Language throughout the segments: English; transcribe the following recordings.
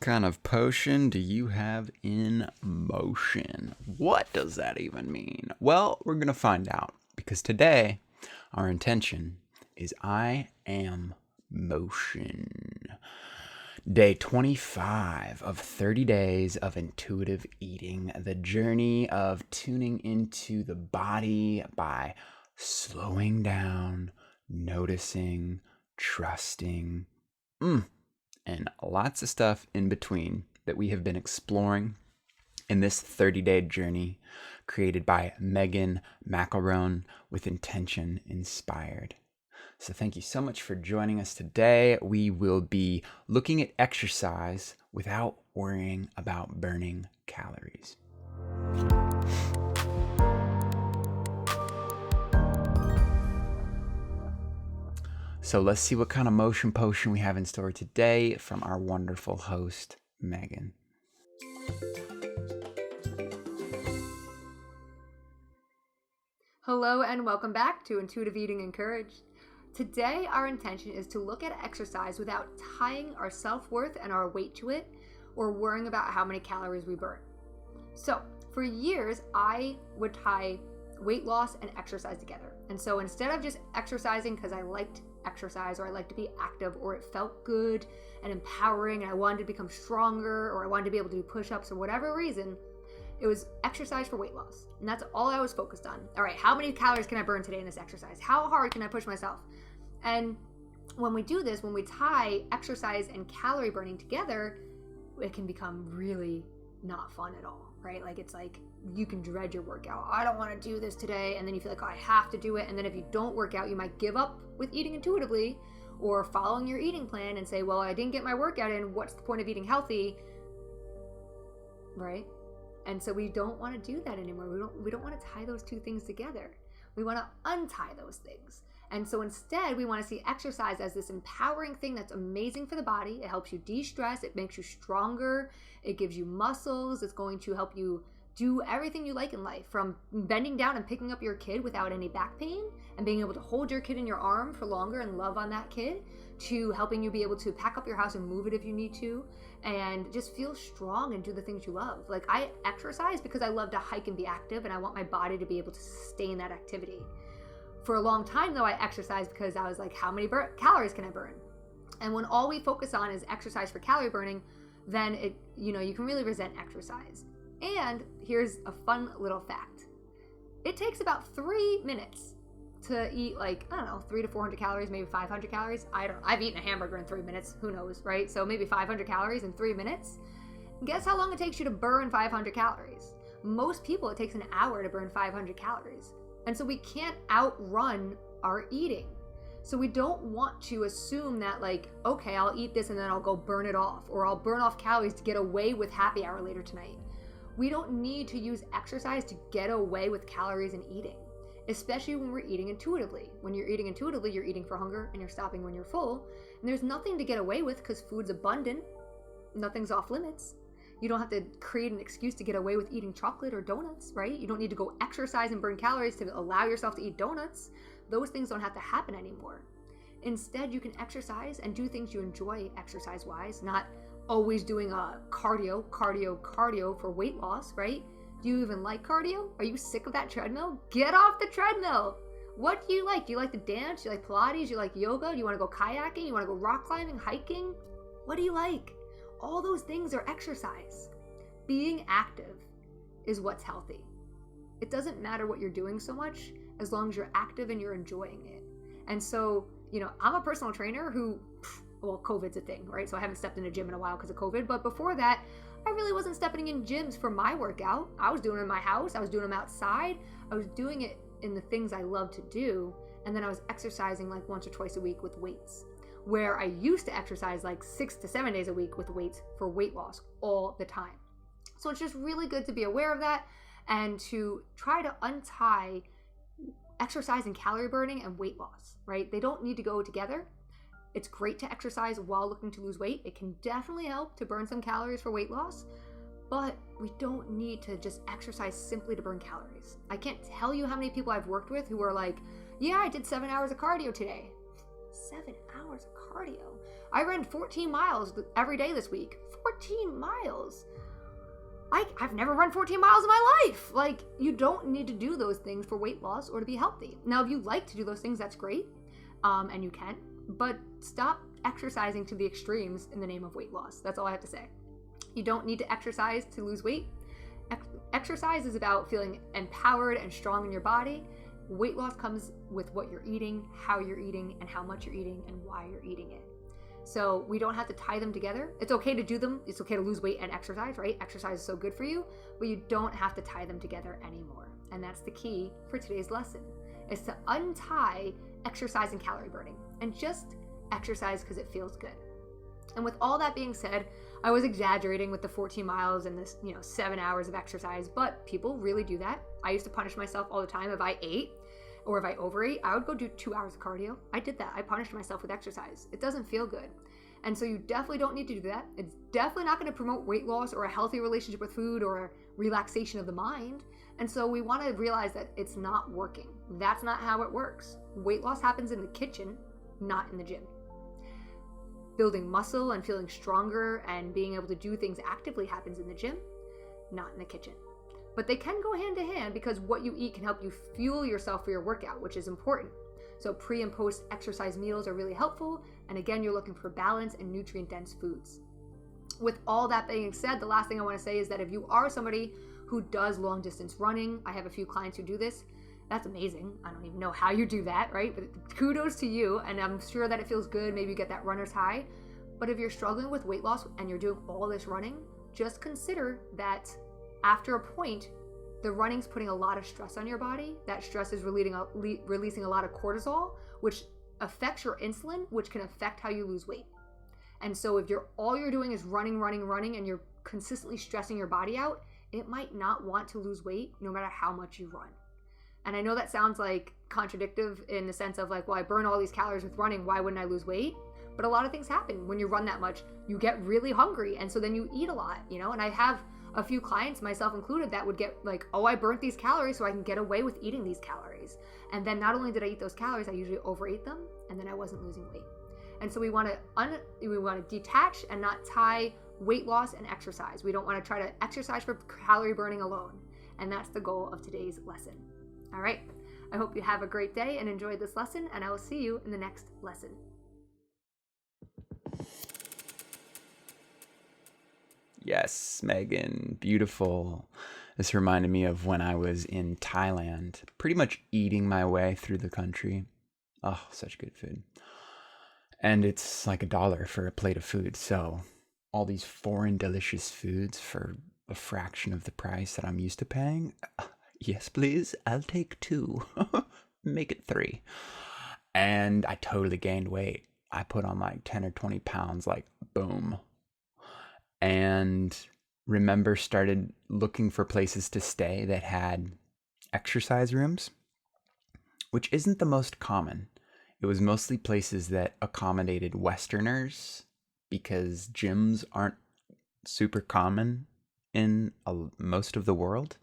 kind of potion do you have in motion? What does that even mean? Well, we're going to find out because today our intention is I am motion. Day 25 of 30 days of intuitive eating, the journey of tuning into the body by slowing down, noticing, trusting, and lots of stuff in between that we have been exploring in this 30-day journey created by Megan Macaron with Intention Inspired. So thank you so much for joining us today. We will be looking at exercise without worrying about burning calories. So let's see what kind of motion potion we have in store today from our wonderful host, Megan. Hello and welcome back to Intuitive Eating Encouraged. Today, our intention is to look at exercise without tying our self-worth and our weight to it or worrying about how many calories we burn. So, for years, I would tie weight loss and exercise together. And so instead of just exercising because I liked exercise or I liked to be active or it felt good and empowering and I wanted to become stronger or I wanted to be able to do push-ups or whatever reason, it was exercise for weight loss. And that's all I was focused on. All right, how many calories can I burn today in this exercise? How hard can I push myself? And when we do this, when we tie exercise and calorie burning together, it can become really not fun at all, right? Like it's like you can dread your workout. I don't want to do this today. And then you feel like, oh, I have to do it. And then if you don't work out, you might give up with eating intuitively or following your eating plan and say, well, I didn't get my workout in. What's the point of eating healthy? Right? And so we don't want to do that anymore. We don't want to tie those two things together. We want to untie those things. And so instead, we want to see exercise as this empowering thing that's amazing for the body. It helps you de-stress. It makes you stronger. It gives you muscles. It's going to help you do everything you like in life, from bending down and picking up your kid without any back pain and being able to hold your kid in your arm for longer and love on that kid, to helping you be able to pack up your house and move it if you need to, and just feel strong and do the things you love. Like I exercise because I love to hike and be active and I want my body to be able to sustain that activity. For a long time though, I exercised because I was like, how many calories can I burn? And when all we focus on is exercise for calorie burning, then you can really resent exercise. And here's a fun little fact. It takes about 3 minutes to eat 300 to 400 calories, maybe 500 calories. I've eaten a hamburger in 3 minutes. Who knows, right? So maybe 500 calories in 3 minutes. Guess how long it takes you to burn 500 calories? Most people, it takes an hour to burn 500 calories. And so we can't outrun our eating. So we don't want to assume that okay, I'll eat this and then I'll go burn it off, or I'll burn off calories to get away with happy hour later tonight. We don't need to use exercise to get away with calories and eating, especially when we're eating intuitively. When you're eating intuitively, you're eating for hunger and you're stopping when you're full. And there's nothing to get away with because food's abundant. Nothing's off limits. You don't have to create an excuse to get away with eating chocolate or donuts, right? You don't need to go exercise and burn calories to allow yourself to eat donuts. Those things don't have to happen anymore. Instead, you can exercise and do things you enjoy exercise-wise, not always doing cardio for weight loss, right? Do you even like cardio? Are you sick of that treadmill? Get off the treadmill. What do you like? Do you like to dance? Do you like Pilates? Do you like yoga? Do you want to go kayaking? You want to go rock climbing, hiking? What do you like? All those things are exercise. Being active is what's healthy. It doesn't matter what you're doing so much as long as you're active and you're enjoying it. And so, I'm a personal trainer who, COVID's a thing, right? So I haven't stepped in a gym in a while because of COVID. But before that, I really wasn't stepping in gyms for my workout. I was doing it in my house. I was doing them outside. I was doing it in the things I love to do. And then I was exercising once or twice a week with weights, where I used to exercise 6 to 7 days a week with weights for weight loss all the time. So it's just really good to be aware of that and to try to untie exercise and calorie burning and weight loss, right? They don't need to go together. It's great to exercise while looking to lose weight. It can definitely help to burn some calories for weight loss, but we don't need to just exercise simply to burn calories. I can't tell you how many people I've worked with who are like, yeah, I did 7 hours of cardio today. 7 hours of cardio. I ran 14 miles every day this week. 14 miles. I've never run 14 miles in my life. Like, you don't need to do those things for weight loss or to be healthy. Now, if you like to do those things, that's great. And you can, but stop exercising to the extremes in the name of weight loss. That's all I have to say. You don't need to exercise to lose weight. Exercise is about feeling empowered and strong in your body. Weight loss comes with what you're eating, how you're eating, and how much you're eating, and why you're eating it. So we don't have to tie them together. It's okay to do them. It's okay to lose weight and exercise, right? Exercise is so good for you, but you don't have to tie them together anymore. And that's the key for today's lesson, is to untie exercise and calorie burning and just exercise because it feels good. And with all that being said, I was exaggerating with the 14 miles and this, 7 hours of exercise, but people really do that. I used to punish myself all the time. If I ate or if I overate, I would go do 2 hours of cardio. I did that. I punished myself with exercise. It doesn't feel good. And so you definitely don't need to do that. It's definitely not going to promote weight loss or a healthy relationship with food or a relaxation of the mind. And so we want to realize that it's not working. That's not how it works. Weight loss happens in the kitchen, not in the gym. Building muscle and feeling stronger and being able to do things actively happens in the gym, not in the kitchen. But they can go hand to hand because what you eat can help you fuel yourself for your workout, which is important. So pre and post exercise meals are really helpful. And again, you're looking for balance and nutrient dense foods. With all that being said, the last thing I want to say is that if you are somebody who does long distance running, I have a few clients who do this. That's amazing. I don't even know how you do that, right? But kudos to you. And I'm sure that it feels good. Maybe you get that runner's high. But if you're struggling with weight loss and you're doing all this running, just consider that after a point, the running's putting a lot of stress on your body. That stress is releasing a lot of cortisol, which affects your insulin, which can affect how you lose weight. And so if all you're doing is running, and you're consistently stressing your body out, it might not want to lose weight no matter how much you run. And I know that sounds like contradictive in the sense of like, well, I burn all these calories with running, why wouldn't I lose weight? But a lot of things happen when you run that much. You get really hungry, and so then you eat a lot, and I have a few clients, myself included, that would get like, oh, I burnt these calories so I can get away with eating these calories. And then not only did I eat those calories, I usually overate them, and then I wasn't losing weight. And so we want to detach and not tie weight loss and exercise. We don't want to try to exercise for calorie burning alone. And that's the goal of today's lesson. All right. I hope you have a great day and enjoyed this lesson, and I will see you in the next lesson. Yes, Megan, beautiful. This reminded me of when I was in Thailand, pretty much eating my way through the country. Oh, such good food. And it's like $1 for a plate of food. So all these foreign delicious foods for a fraction of the price that I'm used to paying. Yes, please. I'll take 2. Make it 3. And I totally gained weight. I put on like 10 or 20 pounds, like boom. And remember, started looking for places to stay that had exercise rooms, which isn't the most common. It was mostly places that accommodated Westerners because gyms aren't super common in most of the world.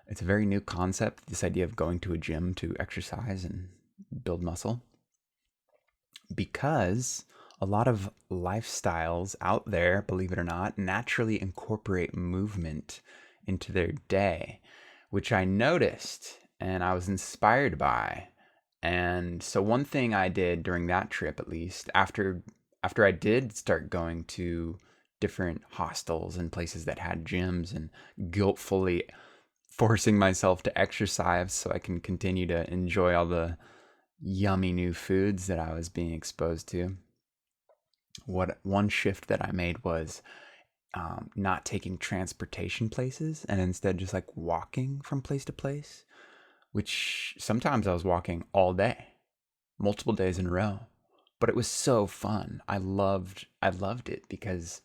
It's a very new concept, this idea of going to a gym to exercise and build muscle, because a lot of lifestyles out there, believe it or not, naturally incorporate movement into their day, which I noticed and I was inspired by. And so one thing I did during that trip, at least, after I did start going to different hostels and places that had gyms and guiltfully forcing myself to exercise so I can continue to enjoy all the yummy new foods that I was being exposed to. One shift that I made was not taking transportation places and instead just like walking from place to place, which sometimes I was walking all day, multiple days in a row, but it was so fun. I loved it because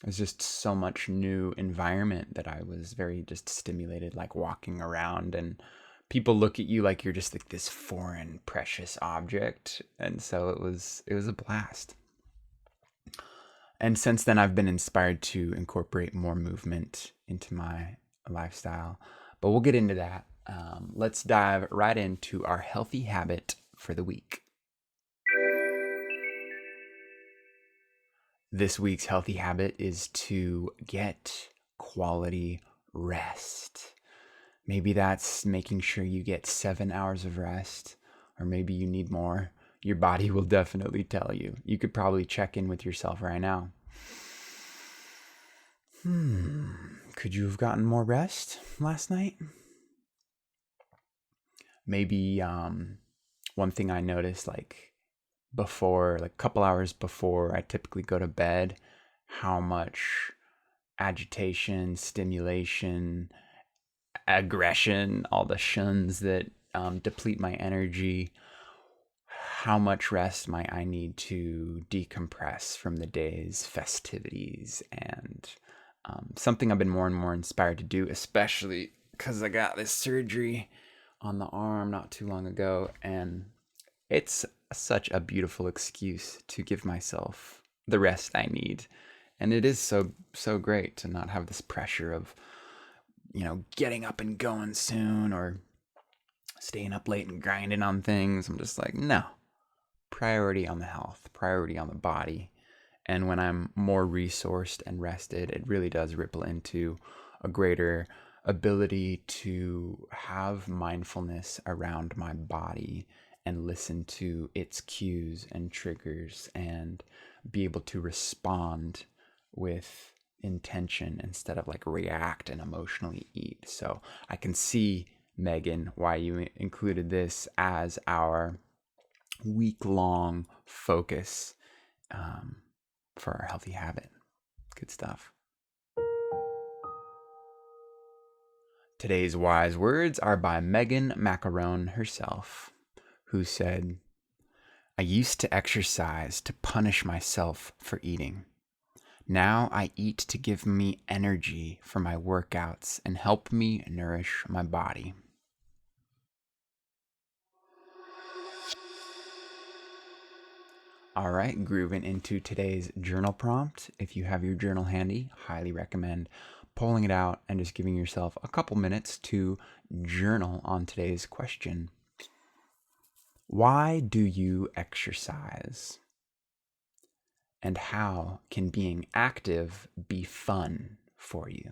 it was just so much new environment that I was very just stimulated, like walking around, and people look at you like you're just like this foreign precious object. And so it was a blast. And since then, I've been inspired to incorporate more movement into my lifestyle. But we'll get into that. Let's dive right into our healthy habit for the week. This week's healthy habit is to get quality rest. Maybe that's making sure you get 7 hours of rest, or maybe you need more. Your body will definitely tell you. You could probably check in with yourself right now. Could you have gotten more rest last night? Maybe one thing I noticed, like before, like a couple hours before I typically go to bed, how much agitation, stimulation, aggression, all the shuns that deplete my energy, how much rest might I need to decompress from the day's festivities, and something I've been more and more inspired to do, especially because I got this surgery on the arm not too long ago, and it's such a beautiful excuse to give myself the rest I need. And it is so great to not have this pressure of, getting up and going soon, or staying up late and grinding on things. I'm just like, no. Priority on the health, priority on the body. And when I'm more resourced and rested, it really does ripple into a greater ability to have mindfulness around my body and listen to its cues and triggers and be able to respond with intention instead of like react and emotionally eat. So I can see, Megan, why you included this as our week-long focus for our healthy habit. Good stuff. Today's wise words are by Megan Macarone herself, who said, "I used to exercise to punish myself for eating. Now I eat to give me energy for my workouts and help me nourish my body." All right, grooving into today's journal prompt. If you have your journal handy, highly recommend pulling it out and just giving yourself a couple minutes to journal on today's question. Why do you exercise? And how can being active be fun for you?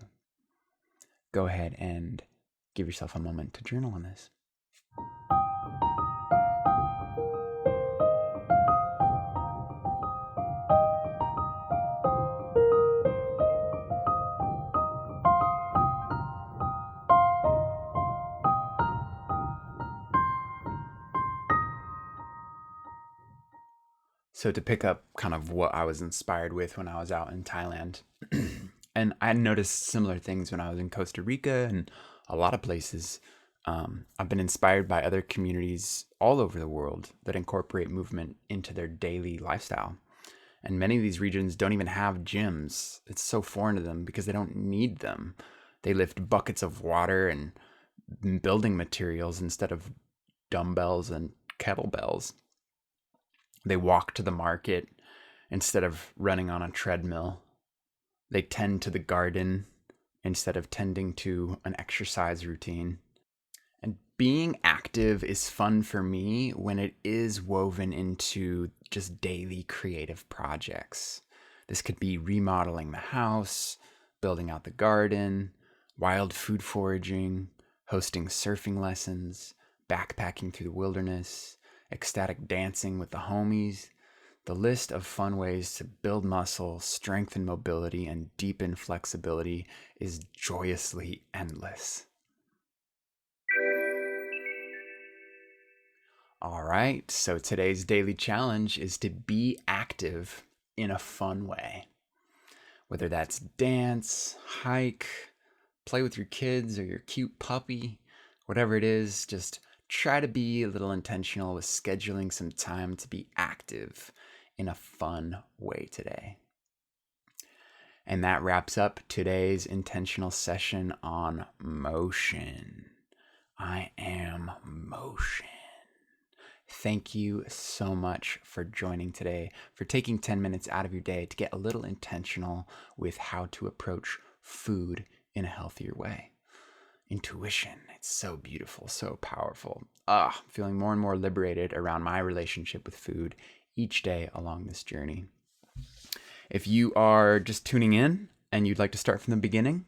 Go ahead and give yourself a moment to journal on this. So to pick up kind of what I was inspired with when I was out in Thailand, and I noticed similar things when I was in Costa Rica and a lot of places. I've been inspired by other communities all over the world that incorporate movement into their daily lifestyle. And many of these regions don't even have gyms. It's so foreign to them because they don't need them. They lift buckets of water and building materials instead of dumbbells and kettlebells. They walk to the market instead of running on a treadmill. They tend to the garden instead of tending to an exercise routine. And being active is fun for me when it is woven into just daily creative projects. This could be remodeling the house, building out the garden, wild food foraging, hosting surfing lessons, backpacking through the wilderness, ecstatic dancing with the homies. The list of fun ways to build muscle, strengthen mobility, and deepen flexibility is joyously endless. All right, so today's daily challenge is to be active in a fun way. Whether that's dance, hike, play with your kids or your cute puppy, whatever it is, just try to be a little intentional with scheduling some time to be active in a fun way today. And that wraps up today's intentional session on motion. I am motion. Thank you so much for joining today, for taking 10 minutes out of your day to get a little intentional with how to approach food in a healthier way. Intuition, it's so beautiful, so powerful. Feeling more and more liberated around my relationship with food each day along this journey. If you are just tuning in and you'd like to start from the beginning,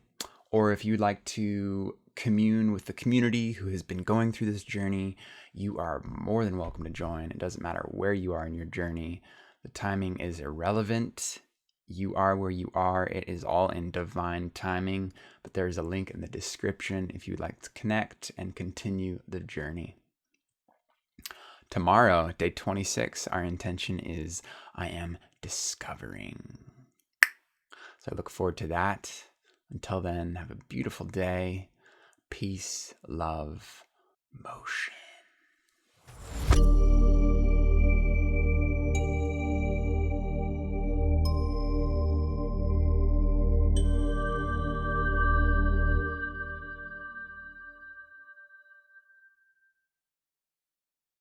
or if you'd like to commune with the community who has been going through this journey, you are more than welcome to join. It doesn't matter where you are in your journey. The timing is irrelevant. You are where you are. It is all in divine timing, but there's a link in the description if you'd like to connect and continue the journey. Tomorrow, day 26, our intention is I am discovering. So I look forward to that. Until then, have a beautiful day. Peace, love, motion.